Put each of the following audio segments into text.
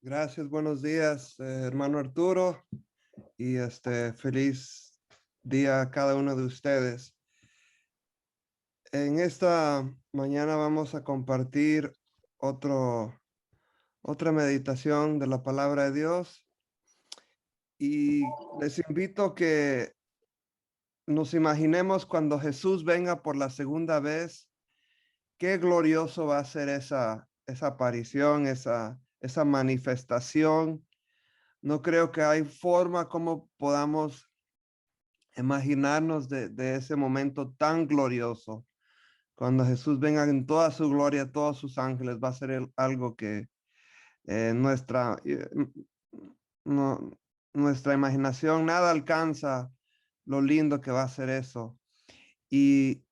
Gracias, buenos días, hermano Arturo, y feliz día a cada uno de ustedes. En esta mañana vamos a compartir otra meditación de la palabra de Dios y les invito a que nos imaginemos cuando Jesús venga por la segunda vez, qué glorioso va a ser esa aparición, esa manifestación. No creo que hay forma como podamos imaginarnos de ese momento tan glorioso. Cuando Jesús venga en toda su gloria, todos sus ángeles, va a ser algo que no, nuestra imaginación nada alcanza lo lindo que va a ser eso. Y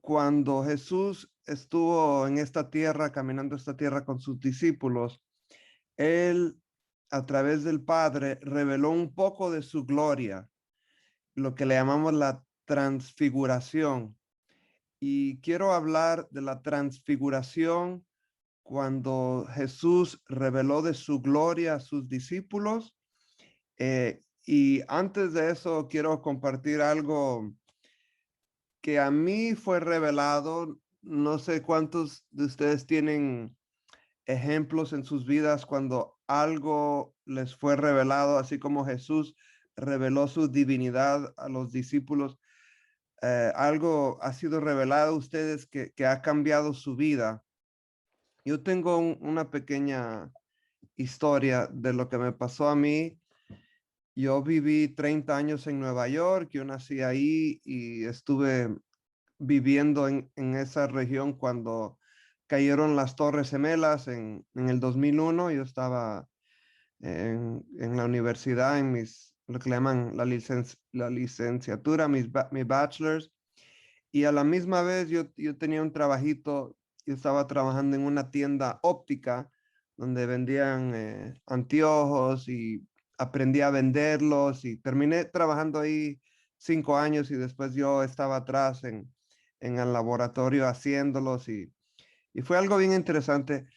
cuando Jesús estuvo en esta tierra, caminando esta tierra con sus discípulos, él a través del Padre reveló un poco de su gloria, lo que le llamamos la transfiguración. Y quiero hablar de la transfiguración cuando Jesús reveló de su gloria a sus discípulos. Y antes de eso, quiero compartir algo que a mí fue revelado. No sé cuántos de ustedes tienen ejemplos en sus vidas cuando algo les fue revelado, así como Jesús reveló su divinidad a los discípulos. Algo ha sido revelado a ustedes que ha cambiado su vida. Yo tengo una pequeña historia de lo que me pasó a mí. Yo viví 30 años en Nueva York, yo nací ahí y estuve viviendo en esa región cuando cayeron las Torres Gemelas en el 2001. Yo estaba en la universidad, lo que le llaman la licenciatura, mi bachelor's. Y a la misma vez yo tenía un trabajito, yo estaba trabajando en una tienda óptica donde vendían anteojos y aprendí a venderlos y terminé trabajando ahí 5 años y después yo estaba atrás en el laboratorio haciéndolos y fue algo bien interesante.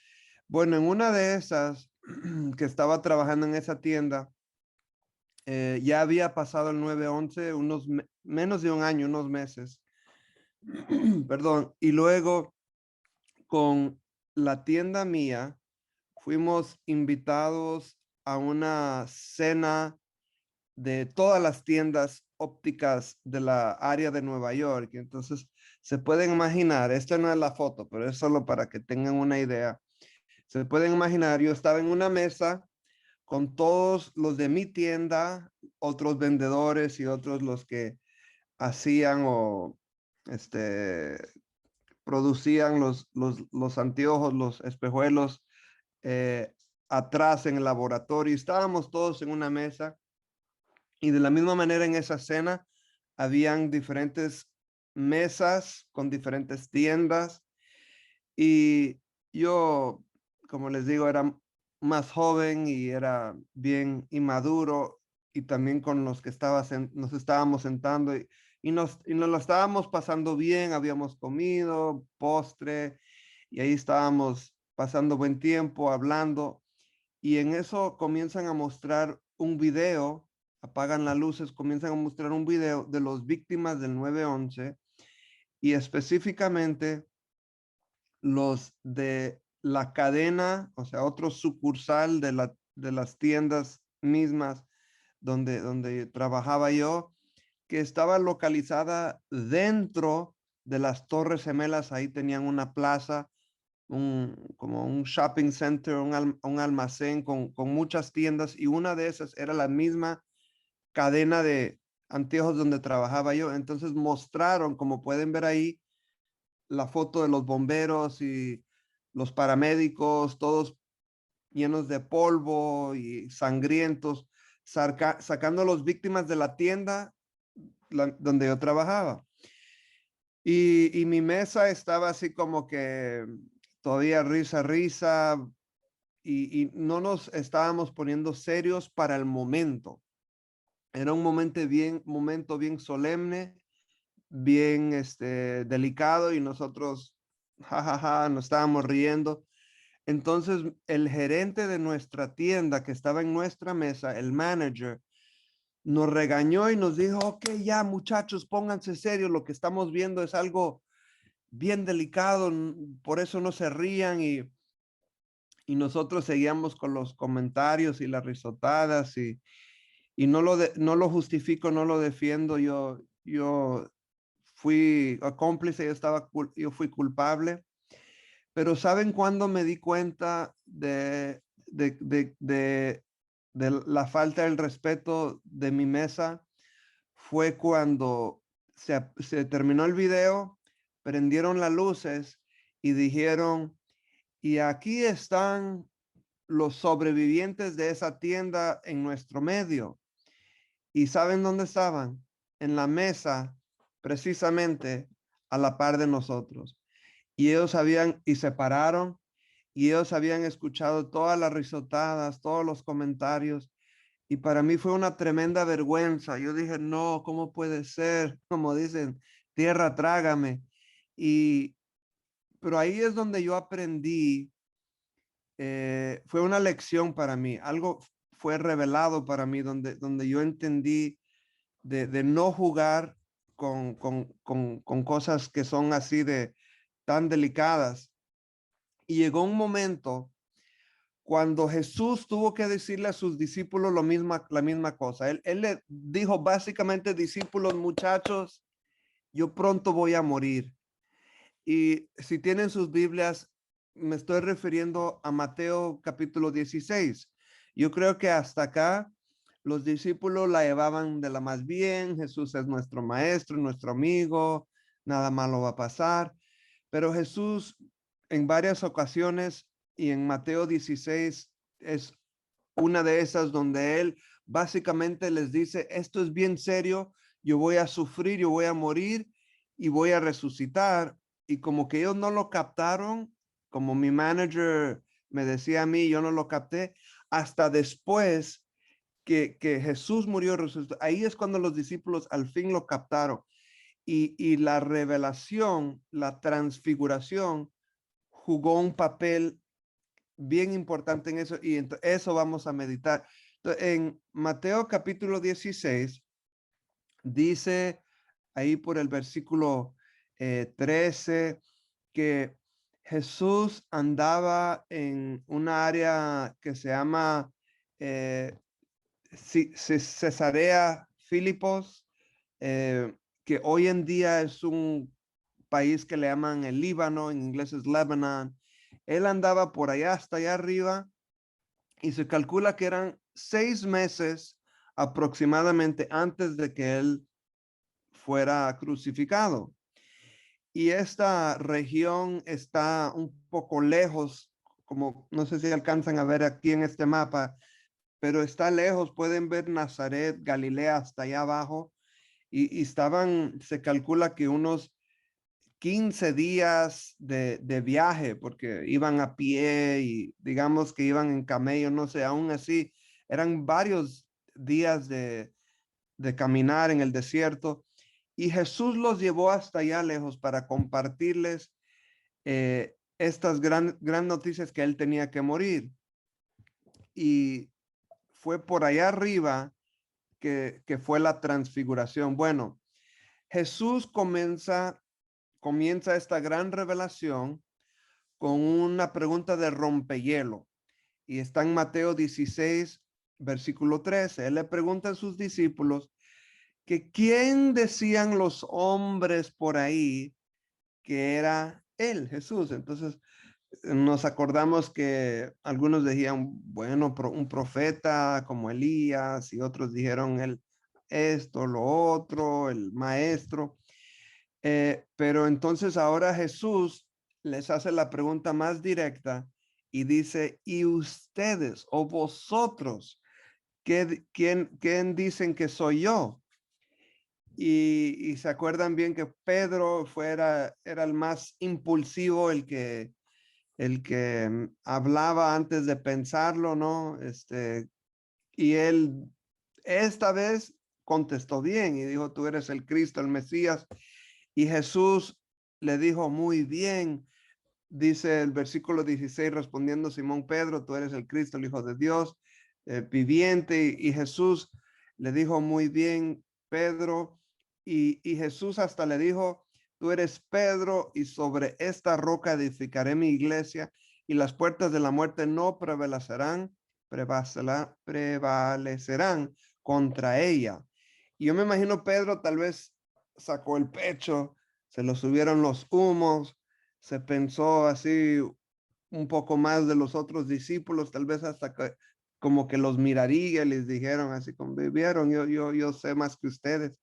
Bueno, en una de esas que estaba trabajando en esa tienda, ya había pasado el 9/11, menos de un año, unos meses. Perdón, y luego con la tienda mía fuimos invitados a una cena de todas las tiendas ópticas de la área de Nueva York. Entonces, se pueden imaginar, esta no es la foto, pero es solo para que tengan una idea. Se pueden imaginar, yo estaba en una mesa con todos los de mi tienda, otros vendedores y otros los que hacían o este, producían los anteojos, los espejuelos eh, atrás en el laboratorio. Estábamos todos en una mesa y de la misma manera en esa cena habían diferentes mesas con diferentes tiendas y yo, como les digo, era más joven y era bien inmaduro y también con los que nos estábamos sentando y nos lo estábamos pasando bien, habíamos comido postre y ahí estábamos pasando buen tiempo hablando y en eso comienzan a mostrar un video, apagan las luces, comienzan a mostrar un video de los víctimas del 9/11 y específicamente los de la cadena, o sea, otro sucursal de las tiendas mismas donde trabajaba yo, que estaba localizada dentro de las Torres Gemelas. Ahí tenían una plaza, como un shopping center, un almacén con muchas tiendas y una de esas era la misma cadena de anteojos donde trabajaba yo. Entonces mostraron, como pueden ver ahí, la foto de los bomberos y los paramédicos, todos llenos de polvo y sangrientos, sacando a las víctimas de la tienda donde yo trabajaba. Y mi mesa estaba así como que todavía risa, y no nos estábamos poniendo serios para el momento. Era un momento bien solemne, bien delicado y nosotros, jajaja, nos estábamos riendo. Entonces, el gerente de nuestra tienda que estaba en nuestra mesa, el manager, nos regañó y nos dijo, ok, ya muchachos, pónganse serios, lo que estamos viendo es algo bien delicado, por eso no se rían y nosotros seguíamos con los comentarios y las risotadas y no lo justifico, no lo defiendo, yo fui cómplice, yo fui culpable, pero ¿saben cuándo me di cuenta de la falta del respeto de mi mesa? Fue cuando se terminó el video, prendieron las luces y dijeron, y aquí están los sobrevivientes de esa tienda en nuestro medio. ¿Y saben dónde estaban? En la mesa, precisamente a la par de nosotros. Y ellos y se pararon, y ellos habían escuchado todas las risotadas, todos los comentarios, y para mí fue una tremenda vergüenza. Yo dije, no, ¿cómo puede ser? Como dicen, tierra, trágame. Y, pero ahí es donde yo aprendí, fue una lección para mí, algo fue revelado para mí, donde yo entendí de no jugar con cosas que son así de tan delicadas. Y llegó un momento cuando Jesús tuvo que decirle a sus discípulos la misma cosa. Él le dijo básicamente, discípulos, muchachos, yo pronto voy a morir. Y si tienen sus Biblias, me estoy refiriendo a Mateo capítulo 16. Yo creo que hasta acá los discípulos la llevaban de la más bien. Jesús es nuestro maestro, nuestro amigo, nada malo va a pasar. Pero Jesús en varias ocasiones y en Mateo 16 es una de esas donde él básicamente les dice, esto es bien serio, yo voy a sufrir, yo voy a morir y voy a resucitar. Y como que ellos no lo captaron, como mi manager me decía a mí, yo no lo capté, hasta después que Jesús murió, resucitó. Ahí es cuando los discípulos al fin lo captaron. Y la revelación, la transfiguración, jugó un papel bien importante en eso y eso vamos a meditar. Entonces, en Mateo capítulo 16 dice ahí por el versículo 13 que Jesús andaba en una área que se llama eh, Cesarea Filipos, que hoy en día es un país que le llaman el Líbano, en inglés es Lebanon. Él andaba por allá hasta allá arriba y se calcula que eran 6 meses aproximadamente antes de que él fuera crucificado. Y esta región está un poco lejos, como no sé si alcanzan a ver aquí en este mapa, pero está lejos, pueden ver Nazaret, Galilea hasta allá abajo, y estaban, se calcula que unos 15 días de viaje, porque iban a pie y digamos que iban en camello, no sé, aún así, eran varios días de caminar en el desierto. Y Jesús los llevó hasta allá lejos para compartirles estas gran noticias que él tenía que morir. Y fue por allá arriba que fue la transfiguración. Bueno, Jesús comienza esta gran revelación con una pregunta de rompehielo. Y está en Mateo 16, versículo 13. Él le pregunta a sus discípulos que quién decían los hombres por ahí que era él, Jesús. Entonces nos acordamos que algunos decían, bueno, un profeta como Elías, y otros dijeron él esto, lo otro, el maestro. Pero entonces ahora Jesús les hace la pregunta más directa y dice, ¿y ustedes o vosotros quién dicen que soy yo? Y se acuerdan bien que Pedro era el más impulsivo, el que hablaba antes de pensarlo, ¿no? Y él esta vez contestó bien y dijo, tú eres el Cristo, el Mesías. Y Jesús le dijo, muy bien, dice el versículo 16, respondiendo Simón Pedro, tú eres el Cristo, el Hijo de Dios, viviente. Y Jesús le dijo, muy bien, Pedro. Y Jesús hasta le dijo, tú eres Pedro, y sobre esta roca edificaré mi iglesia, y las puertas de la muerte no prevalecerán contra ella. Y yo me imagino Pedro tal vez sacó el pecho, se lo subieron los humos, se pensó así un poco más de los otros discípulos, tal vez hasta que, como que los miraría y les dijeron así como, vivieron, yo sé más que ustedes.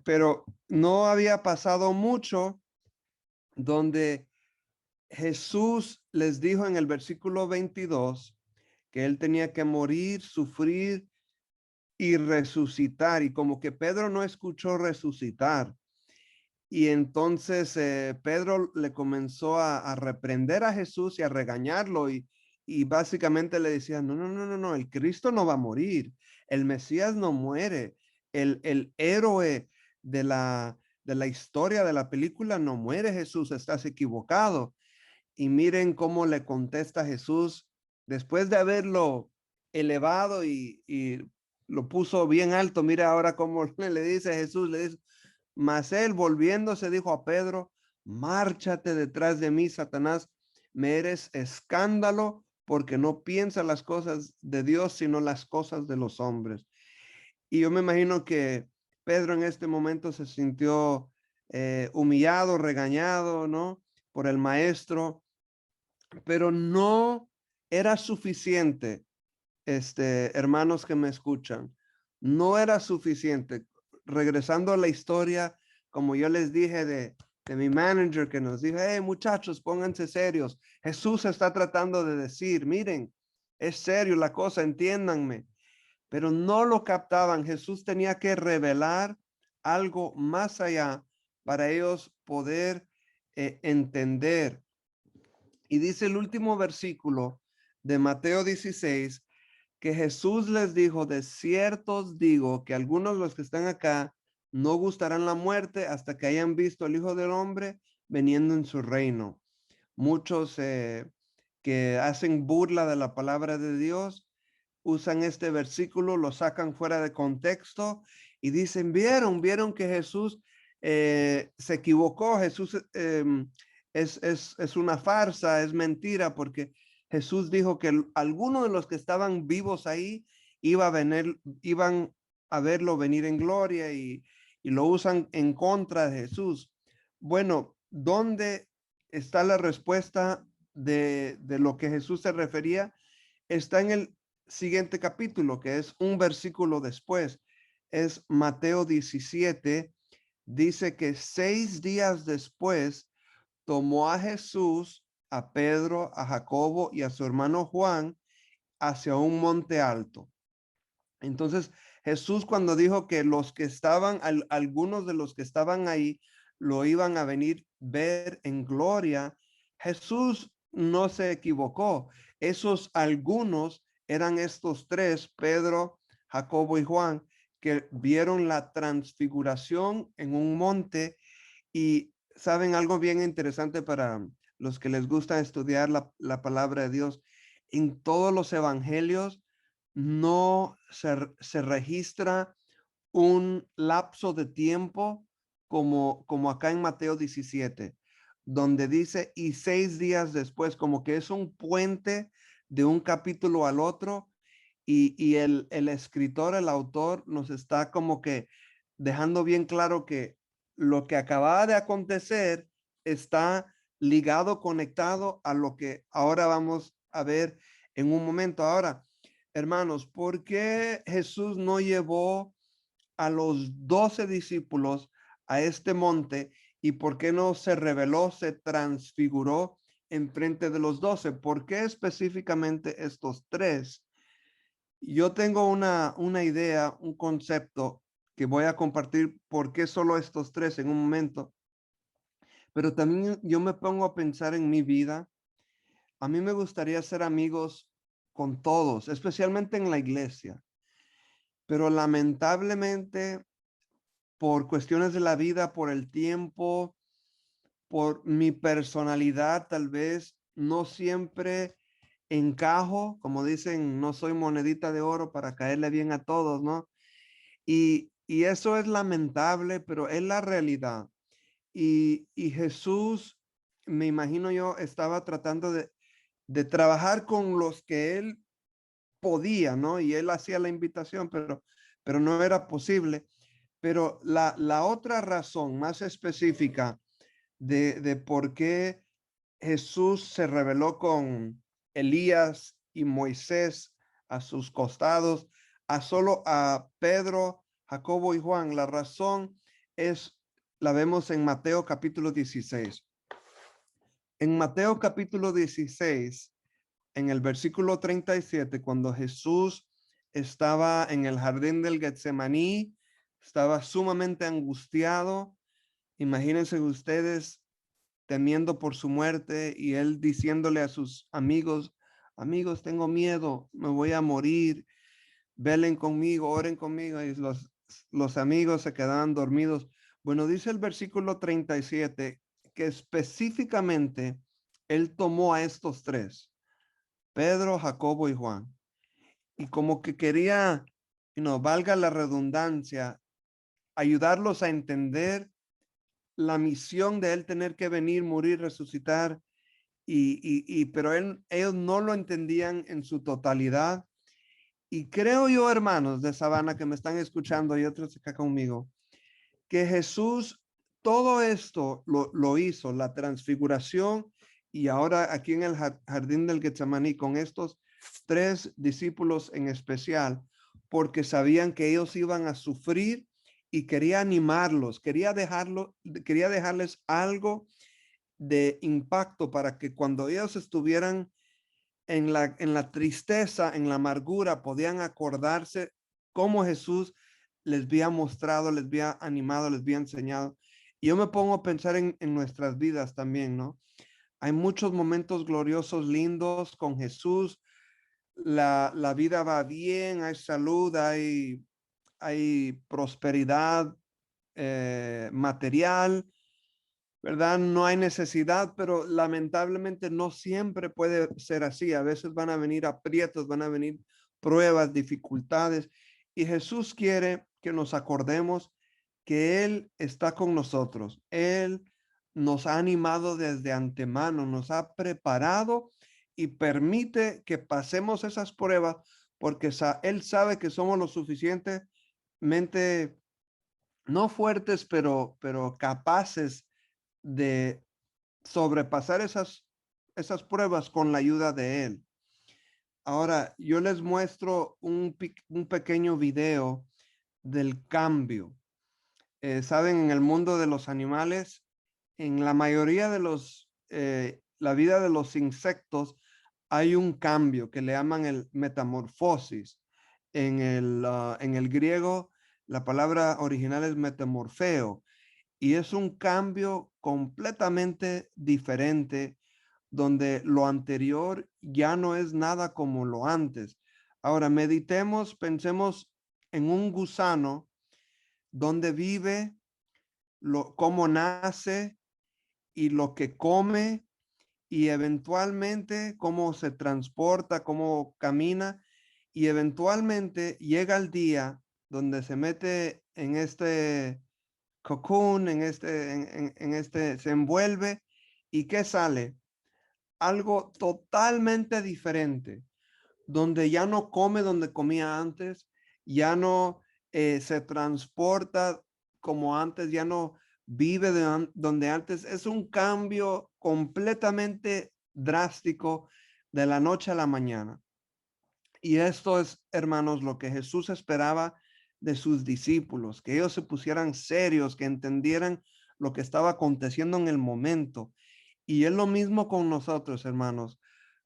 Pero no había pasado mucho donde Jesús les dijo en el versículo 22 que él tenía que morir, sufrir y resucitar. Y como que Pedro no escuchó resucitar. Y entonces Pedro le comenzó a reprender a Jesús y a regañarlo y básicamente le decía, no, no, no, no, no, el Cristo no va a morir, el Mesías no muere, el héroe de la historia de la película no muere, Jesús, estás equivocado. Y miren cómo le contesta Jesús después de haberlo elevado y lo puso bien alto. Mira ahora cómo le dice Jesús, le dice, mas él volviéndose dijo a Pedro, márchate detrás de mí, Satanás, me eres escándalo porque no piensas las cosas de Dios, sino las cosas de los hombres. Y yo me imagino que Pedro en este momento se sintió humillado, regañado, ¿no? Por el maestro, pero no era suficiente, hermanos que me escuchan, no era suficiente. Regresando a la historia, como yo les dije de mi manager que nos dijo, hey muchachos, pónganse serios. Jesús está tratando de decir, miren, es serio la cosa, entiéndanme. Pero no lo captaban. Jesús tenía que revelar algo más allá para ellos poder entender. Y dice el último versículo de Mateo 16, que Jesús les dijo, de cierto os digo que algunos de los que están acá no gustarán la muerte hasta que hayan visto al Hijo del Hombre veniendo en su reino. Muchos que hacen burla de la palabra de Dios usan este versículo, lo sacan fuera de contexto y dicen, vieron que Jesús se equivocó, Jesús es una farsa, es mentira, porque Jesús dijo que algunos de los que estaban vivos ahí iban a verlo venir en gloria y lo usan en contra de Jesús. Bueno, ¿dónde está la respuesta de lo que Jesús se refería? Está en el siguiente capítulo, que es un versículo después. Es Mateo 17. Dice que 6 días después tomó a Jesús, a Pedro, a Jacobo y a su hermano Juan hacia un monte alto. Entonces Jesús, cuando dijo que los que estaban, algunos de los que estaban ahí lo iban a venir ver en gloria, Jesús no se equivocó. Esos algunos eran estos tres, Pedro, Jacobo y Juan, que vieron la transfiguración en un monte. Y saben algo bien interesante para los que les gusta estudiar la palabra de Dios. En todos los evangelios no se registra un lapso de tiempo como acá en Mateo 17, donde dice, y 6 días después, como que es un puente de un capítulo al otro, y el escritor, el autor, nos está como que dejando bien claro que lo que acababa de acontecer está ligado, conectado a lo que ahora vamos a ver en un momento. Ahora, hermanos, ¿por qué Jesús no llevó a los 12 discípulos a este monte y por qué no se reveló, se transfiguró en frente de los 12? ¿Por qué específicamente estos tres? Yo tengo una idea, un concepto que voy a compartir por qué solo estos tres en un momento, pero también yo me pongo a pensar en mi vida. A mí me gustaría ser amigos con todos, especialmente en la iglesia, pero lamentablemente por cuestiones de la vida, por el tiempo, por mi personalidad, tal vez no siempre encajo, como dicen, no soy monedita de oro para caerle bien a todos, ¿no? Y eso es lamentable, pero es la realidad. Y Jesús, me imagino yo, estaba tratando de trabajar con los que él podía, ¿no? Y él hacía la invitación, pero no era posible. Pero la otra razón más específica de por qué Jesús se reveló con Elías y Moisés a sus costados, a solo a Pedro, Jacobo y Juan. La razón es, la vemos en Mateo capítulo 16. En Mateo capítulo 16, en el versículo 37, cuando Jesús estaba en el jardín del Getsemaní, estaba sumamente angustiado. Imagínense ustedes temiendo por su muerte y él diciéndole a sus amigos, amigos, tengo miedo, me voy a morir, velen conmigo, oren conmigo. Y los amigos se quedaban dormidos. Bueno, dice el versículo 37 que específicamente él tomó a estos tres, Pedro, Jacobo y Juan, y como que quería, valga la redundancia, ayudarlos a entender la misión de él tener que venir, morir, resucitar, pero ellos no lo entendían en su totalidad. Y creo yo, hermanos de Sabana que me están escuchando y otros acá conmigo, que Jesús todo esto lo hizo, la transfiguración, y ahora aquí en el jardín del Getsemaní con estos tres discípulos en especial, porque sabían que ellos iban a sufrir y quería animarlos, quería dejarles algo de impacto para que cuando ellos estuvieran en la tristeza, en la amargura, podían acordarse cómo Jesús les había mostrado, les había animado, les había enseñado. Y yo me pongo a pensar en nuestras vidas también, ¿no? Hay muchos momentos gloriosos, lindos con Jesús. La vida va bien, hay salud, hay prosperidad material, ¿verdad? No hay necesidad, pero lamentablemente no siempre puede ser así. A veces van a venir aprietos, van a venir pruebas, dificultades. Y Jesús quiere que nos acordemos que Él está con nosotros. Él nos ha animado desde antemano, nos ha preparado y permite que pasemos esas pruebas porque Él sabe que somos lo suficientemente, no fuertes, pero capaces de sobrepasar esas pruebas con la ayuda de él. Ahora, yo les muestro un pequeño video del cambio. Saben, en el mundo de los animales, en la mayoría de la vida de los insectos, hay un cambio que le llaman el metamorfosis. En el griego, la palabra original es metamorfeo y es un cambio completamente diferente donde lo anterior ya no es nada como lo antes. Ahora meditemos, pensemos en un gusano donde vive, cómo nace y lo que come y eventualmente cómo se transporta, cómo camina y eventualmente llega el día donde se mete en este cocoon, se envuelve y ¿qué sale? Algo totalmente diferente, donde ya no come donde comía antes, ya no se transporta como antes, ya no vive donde antes. Es un cambio completamente drástico de la noche a la mañana. Y esto es, hermanos, lo que Jesús esperaba de sus discípulos, que ellos se pusieran serios, que entendieran lo que estaba aconteciendo en el momento. Y es lo mismo con nosotros, hermanos.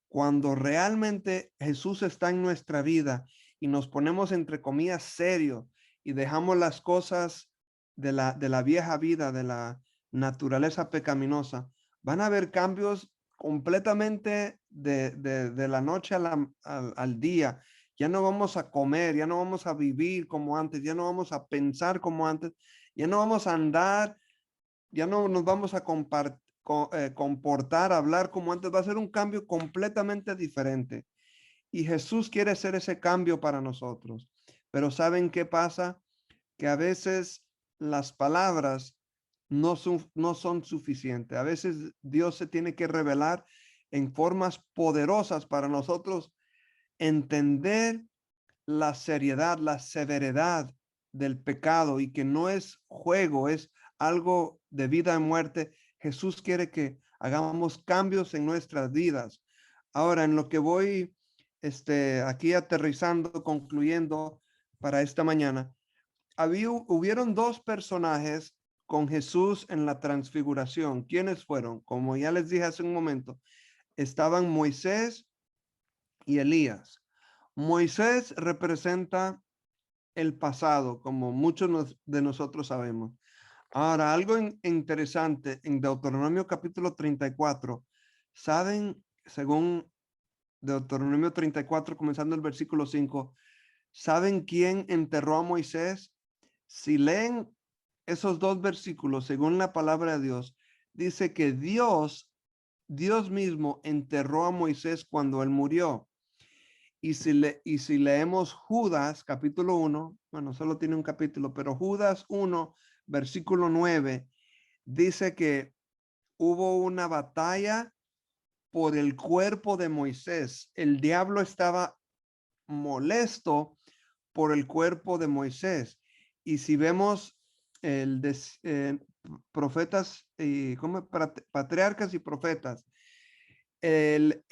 Cuando realmente Jesús está en nuestra vida y nos ponemos entre comillas serios y dejamos las cosas de la vieja vida, de la naturaleza pecaminosa, van a haber cambios completamente de la noche al día. Ya no vamos a comer, ya no vamos a vivir como antes, ya no vamos a pensar como antes. Ya no vamos a andar, ya no nos vamos a comportar, hablar como antes. Va a ser un cambio completamente diferente. Y Jesús quiere hacer ese cambio para nosotros. Pero ¿saben qué pasa? Que a veces las palabras no son suficientes. A veces Dios se tiene que revelar en formas poderosas para nosotros entender la seriedad, la severidad del pecado y que no es juego, es algo de vida y muerte. Jesús quiere que hagamos cambios en nuestras vidas. Ahora, en lo que voy aquí aterrizando, concluyendo para esta mañana, hubieron dos personajes con Jesús en la transfiguración. ¿Quiénes fueron? Como ya les dije hace un momento, estaban Moisés y Elías. Moisés representa el pasado, como muchos de nosotros sabemos. Ahora, algo interesante en Deuteronomio capítulo 34, ¿saben? Según Deuteronomio 34, comenzando el versículo 5, ¿saben quién enterró a Moisés? Si leen esos dos versículos, según la palabra de Dios, dice que Dios mismo enterró a Moisés cuando él murió. Y si leemos Judas, capítulo 1, bueno, solo tiene un capítulo, pero Judas 1, versículo 9, dice que hubo una batalla por el cuerpo de Moisés. El diablo estaba molesto por el cuerpo de Moisés. Y si vemos el profetas y como patriarcas y profetas, el,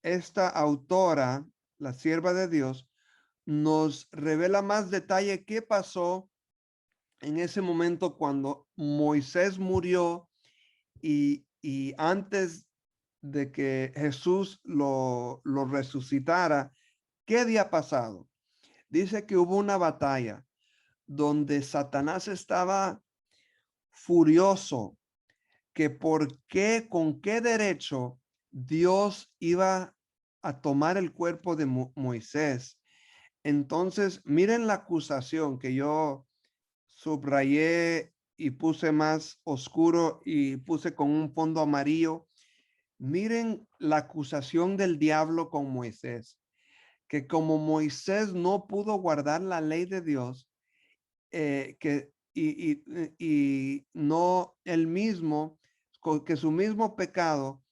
esta autora, la sierva de Dios, nos revela más detalle qué pasó en ese momento cuando Moisés murió y antes de que Jesús lo resucitara, ¿qué había pasado? Dice que hubo una batalla donde Satanás estaba furioso, que por qué, con qué derecho Dios iba a tomar el cuerpo de Moisés. Entonces, miren la acusación que yo subrayé y puse más oscuro y puse con un fondo amarillo. Miren la acusación del diablo con Moisés, que como Moisés no pudo guardar la ley de Dios, y no el mismo, que su mismo pecado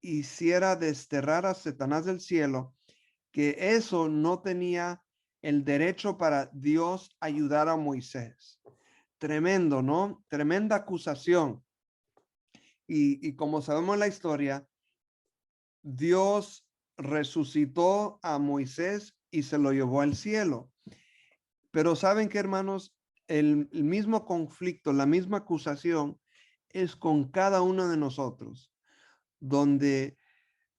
hiciera desterrar a Satanás del cielo, que eso no tenía el derecho para Dios ayudar a Moisés. Tremendo, ¿no? Tremenda acusación. Y como sabemos la historia, Dios resucitó a Moisés y se lo llevó al cielo. Pero saben que, hermanos, el mismo conflicto, la misma acusación es con cada uno de nosotros, donde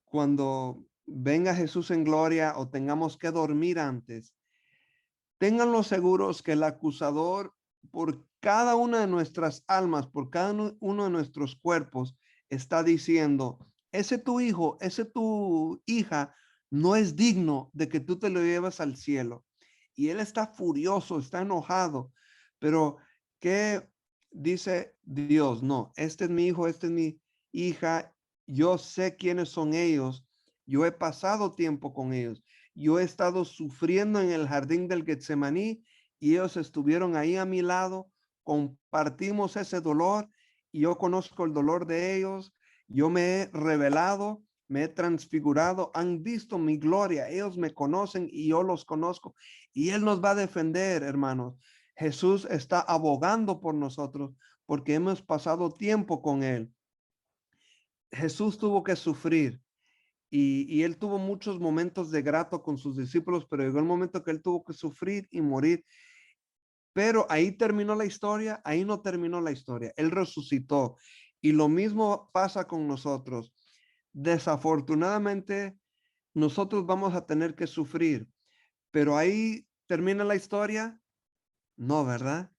cuando venga Jesús en gloria o tengamos que dormir antes, ténganlo seguros que el acusador por cada una de nuestras almas, por cada uno de nuestros cuerpos, está diciendo, ese tu hijo, ese tu hija, no es digno de que tú te lo lleves al cielo. Y él está furioso, está enojado, pero ¿qué dice Dios? No, este es mi hijo, este es mi hija, yo sé quiénes son ellos, yo he pasado tiempo con ellos. Yo he estado sufriendo en el jardín del Getsemaní y ellos estuvieron ahí a mi lado, compartimos ese dolor y yo conozco el dolor de ellos, yo me he revelado, me he transfigurado, han visto mi gloria, ellos me conocen y yo los conozco y Él nos va a defender, hermanos. Jesús está abogando por nosotros porque hemos pasado tiempo con Él. Jesús tuvo que sufrir. Y él tuvo muchos momentos de grato con sus discípulos, pero llegó el momento que él tuvo que sufrir y morir. Pero ahí terminó la historia, ahí no terminó la historia. Él resucitó. Y lo mismo pasa con nosotros. Desafortunadamente, nosotros vamos a tener que sufrir. Pero ahí termina la historia. No, ¿verdad?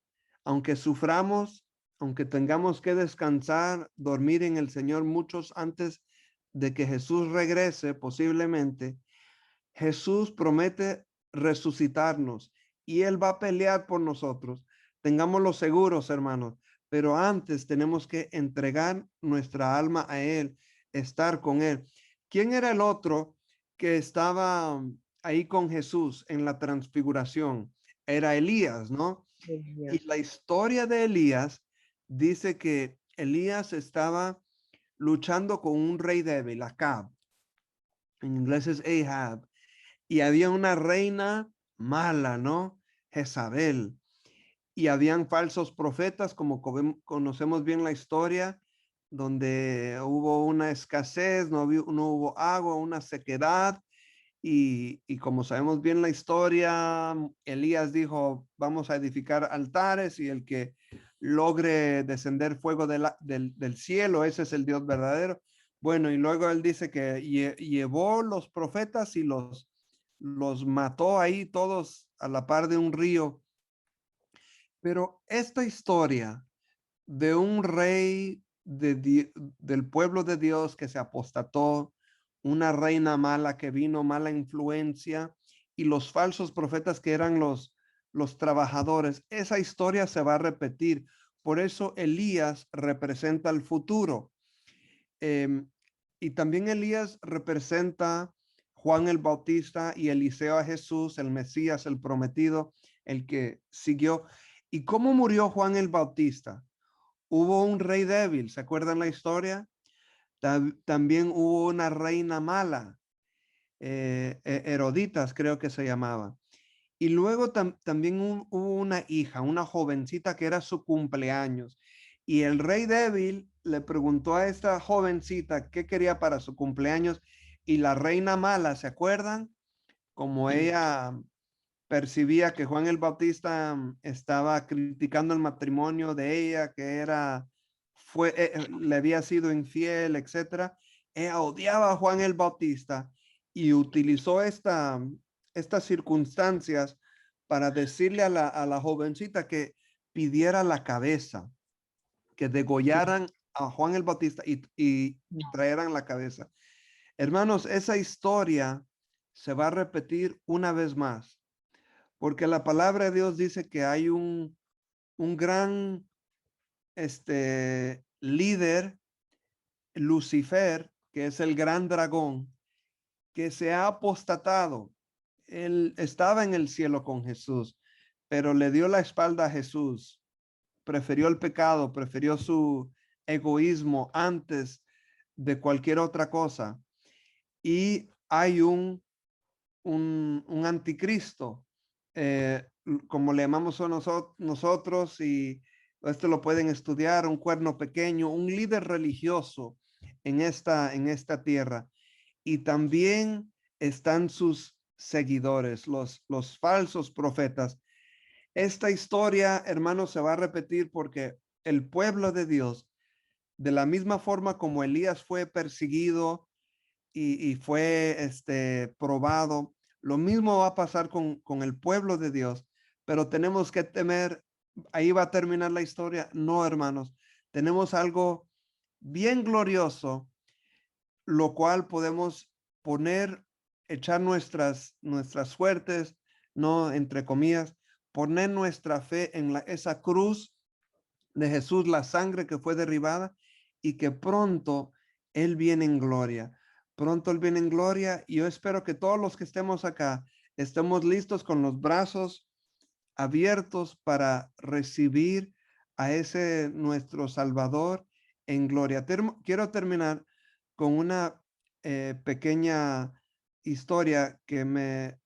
Aunque suframos, aunque tengamos que descansar, dormir en el Señor muchos antes de que Jesús regrese, posiblemente, Jesús promete resucitarnos y Él va a pelear por nosotros. tengámoslo seguros, hermanos, pero antes tenemos que entregar nuestra alma a Él, estar con Él. ¿Quién era el otro que estaba ahí con Jesús en la transfiguración? Era Elías, ¿no? Y Elías. la historia de Elías dice que Elías estaba luchando con un rey débil, Acab. En inglés es Ahab. Y había una reina mala, ¿no? Jezabel. Y habían falsos profetas, como conocemos bien la historia, donde hubo una escasez, no hubo agua, una sequedad. Y como sabemos bien la historia, Elías dijo, vamos a edificar altares y el que logre descender fuego del cielo, ese es el Dios verdadero. Bueno, y luego él dice que llevó los profetas y los mató ahí todos a la par de un río. Pero esta historia de un rey del pueblo de Dios que se apostató, una reina mala que vino, mala influencia, y los falsos profetas que eran los trabajadores. Esa historia se va a repetir. Por eso Elías representa el futuro. Em, y también Elías representa Juan el Bautista y Eliseo a Jesús, el Mesías, el prometido, el que siguió. ¿Y cómo murió Juan el Bautista? Hubo un rey débil, ¿se acuerdan la historia? También hubo una reina mala, Heroditas creo que se llamaba. Y luego también hubo una hija, una jovencita que era su cumpleaños. Y el rey débil le preguntó a esta jovencita qué quería para su cumpleaños. Y la reina mala, ¿se acuerdan? Como Sí. ella percibía que Juan el Bautista estaba criticando el matrimonio de ella, que le había sido infiel, etcétera. Ella odiaba a Juan el Bautista y utilizó estas circunstancias para decirle a la jovencita que pidiera la cabeza, que degollaran a Juan el Bautista y traeran la cabeza. Hermanos, esa historia se va a repetir una vez más porque la palabra de Dios dice que hay un gran líder, Lucifer, que es el gran dragón, que se ha apostatado. Él estaba en el cielo con Jesús, pero le dio la espalda a Jesús, prefirió el pecado, prefirió su egoísmo antes de cualquier otra cosa. Y hay un anticristo, como le llamamos a nosotros, y esto lo pueden estudiar, un cuerno pequeño, un líder religioso en esta tierra. Y también están sus seguidores, los falsos profetas. Esta historia, hermanos, se va a repetir porque el pueblo de Dios, de la misma forma como Elías fue perseguido y fue probado. Lo mismo va a pasar con el pueblo de Dios, pero tenemos que temer, ahí va a terminar la historia. No, hermanos, tenemos algo bien glorioso, lo cual podemos poner, echar nuestras suertes, no entre comillas, poner nuestra fe en esa cruz de Jesús, la sangre que fue derribada y que pronto Él viene en gloria. Pronto Él viene en gloria y yo espero que todos los que estemos acá estemos listos con los brazos abiertos para recibir a ese nuestro Salvador en gloria. Quiero terminar con una pequeña historia que me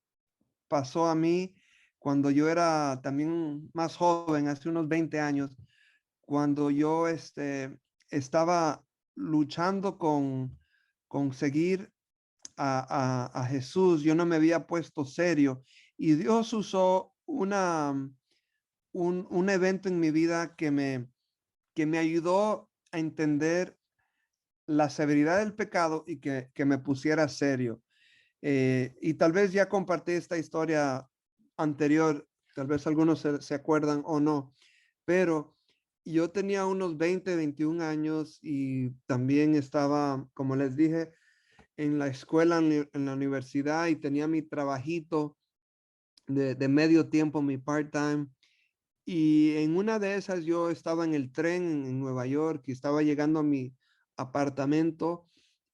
pasó a mí cuando yo era también más joven, hace unos 20 años cuando yo estaba luchando con seguir a Jesús, yo no me había puesto serio y Dios usó un evento en mi vida que me ayudó a entender la severidad del pecado y que me pusiera serio. Y tal vez ya compartí esta historia anterior, tal vez algunos se acuerdan o no, pero yo tenía unos 20, 21 años y también estaba, como les dije, en la escuela, en la universidad y tenía mi trabajito de medio tiempo, mi part-time. Y en una de esas yo estaba en el tren en Nueva York y estaba llegando a mi apartamento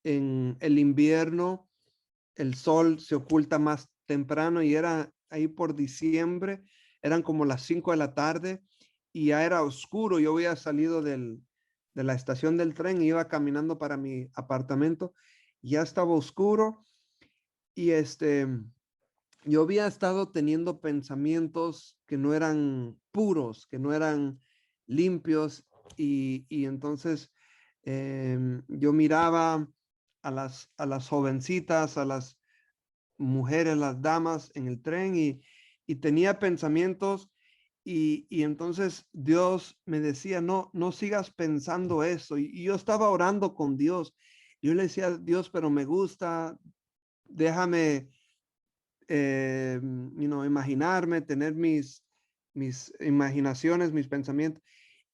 en el invierno. El sol se oculta más temprano y era ahí por diciembre, eran como las 5 de la tarde y ya era oscuro. Yo había salido de la estación del tren y iba caminando para mi apartamento. Ya estaba oscuro y yo había estado teniendo pensamientos que no eran puros, que no eran limpios y entonces yo miraba a las jovencitas, a las mujeres, las damas en el tren y tenía pensamientos y entonces Dios me decía, no, no sigas pensando eso. Y yo estaba orando con Dios. Yo le decía, Dios, pero me gusta, déjame, imaginarme, tener mis imaginaciones, mis pensamientos.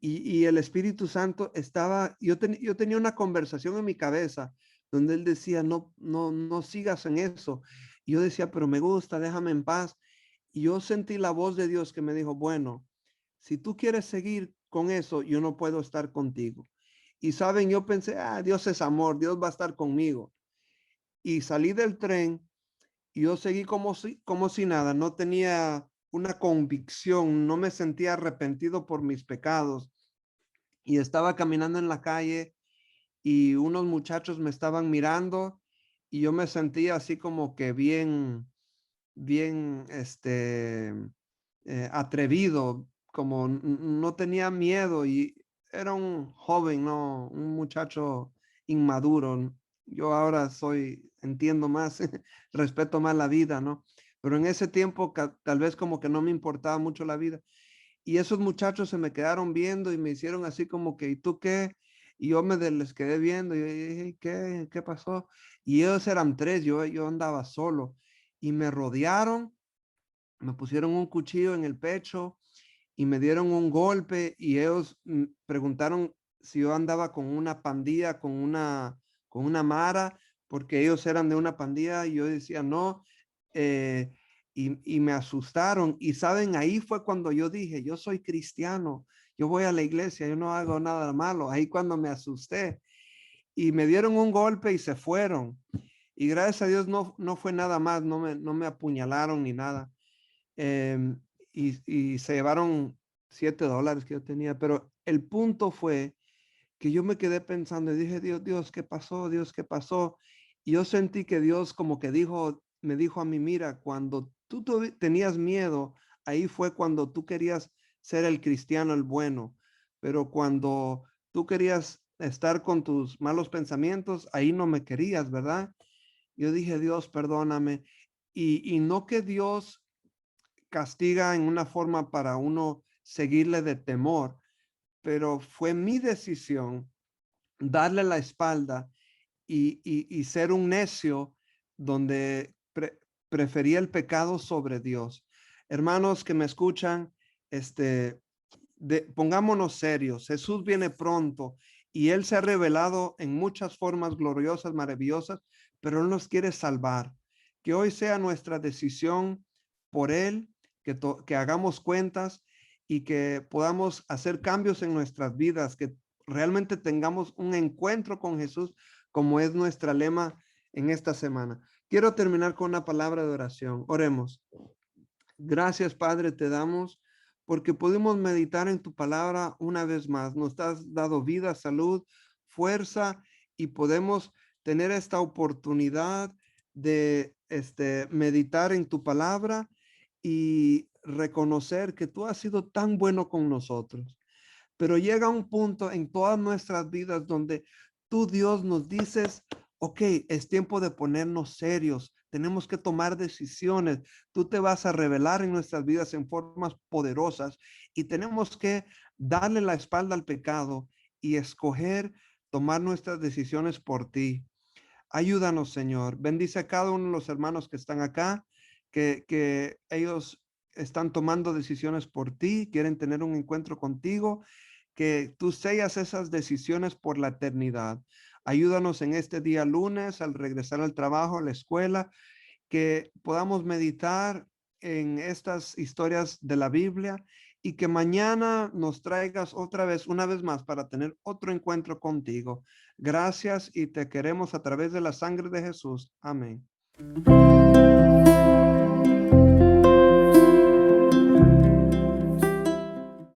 Y el Espíritu Santo estaba, yo tenía una conversación en mi cabeza donde él decía, no, no, no sigas en eso. Y yo decía, pero me gusta, déjame en paz. Y yo sentí la voz de Dios que me dijo, bueno, si tú quieres seguir con eso, yo no puedo estar contigo. Y saben, yo pensé, Dios es amor, Dios va a estar conmigo. Y salí del tren y yo seguí como si nada, no tenía una convicción, no me sentía arrepentido por mis pecados y estaba caminando en la calle y unos muchachos me estaban mirando y yo me sentía así como que bien, atrevido, como no tenía miedo y era un joven, no, un muchacho inmaduro. Yo ahora entiendo más, respeto más la vida, ¿no? Pero en ese tiempo tal vez como que no me importaba mucho la vida. Y esos muchachos se me quedaron viendo y me hicieron así como que, ¿y tú qué? Y yo les quedé viendo y yo dije, ¿qué pasó? Y ellos eran tres, yo andaba solo y me rodearon, me pusieron un cuchillo en el pecho y me dieron un golpe y ellos preguntaron si yo andaba con una pandilla, con una mara, porque ellos eran de una pandilla y yo decía no, eh, y me asustaron y saben, ahí fue cuando yo dije, yo soy cristiano, yo voy a la iglesia, yo no hago nada malo, ahí cuando me asusté y me dieron un golpe y se fueron y gracias a Dios no fue nada más, no me apuñalaron ni nada. em, y se llevaron $7 que yo tenía, pero el punto fue que yo me quedé pensando y dije, Dios, ¿qué pasó? Dios, ¿qué pasó? Y yo sentí que Dios como que me dijo a mí, mira, cuando tú tenías miedo, ahí fue cuando tú querías ser el cristiano, el bueno, pero cuando tú querías estar con tus malos pensamientos, ahí no me querías, ¿verdad? Yo dije, Dios, perdóname. Y no que Dios castiga en una forma para uno seguirle de temor, pero fue mi decisión darle la espalda y ser un necio donde prefería el pecado sobre Dios. Hermanos que me escuchan, pongámonos serios. Jesús viene pronto y Él se ha revelado en muchas formas gloriosas, maravillosas, pero Él nos quiere salvar. Que hoy sea nuestra decisión por Él, que hagamos cuentas y que podamos hacer cambios en nuestras vidas, que realmente tengamos un encuentro con Jesús, como es nuestra lema en esta semana. Quiero terminar con una palabra de oración. Oremos. Gracias, Padre, te damos porque podemos meditar en tu palabra una vez más. Nos has dado vida, salud, fuerza y podemos tener esta oportunidad de meditar en tu palabra y reconocer que tú has sido tan bueno con nosotros. Pero llega un punto en todas nuestras vidas donde tú, Dios, nos dices, ok, es tiempo de ponernos serios, tenemos que tomar decisiones, tú te vas a revelar en nuestras vidas en formas poderosas y tenemos que darle la espalda al pecado y escoger tomar nuestras decisiones por ti. Ayúdanos, Señor. Bendice a cada uno de los hermanos que están acá, que ellos están tomando decisiones por ti, quieren tener un encuentro contigo, que tú sellas esas decisiones por la eternidad. Ayúdanos en este día lunes al regresar al trabajo, a la escuela, que podamos meditar en estas historias de la Biblia y que mañana nos traigas otra vez, una vez más, para tener otro encuentro contigo. Gracias y te queremos a través de la sangre de Jesús. Amén.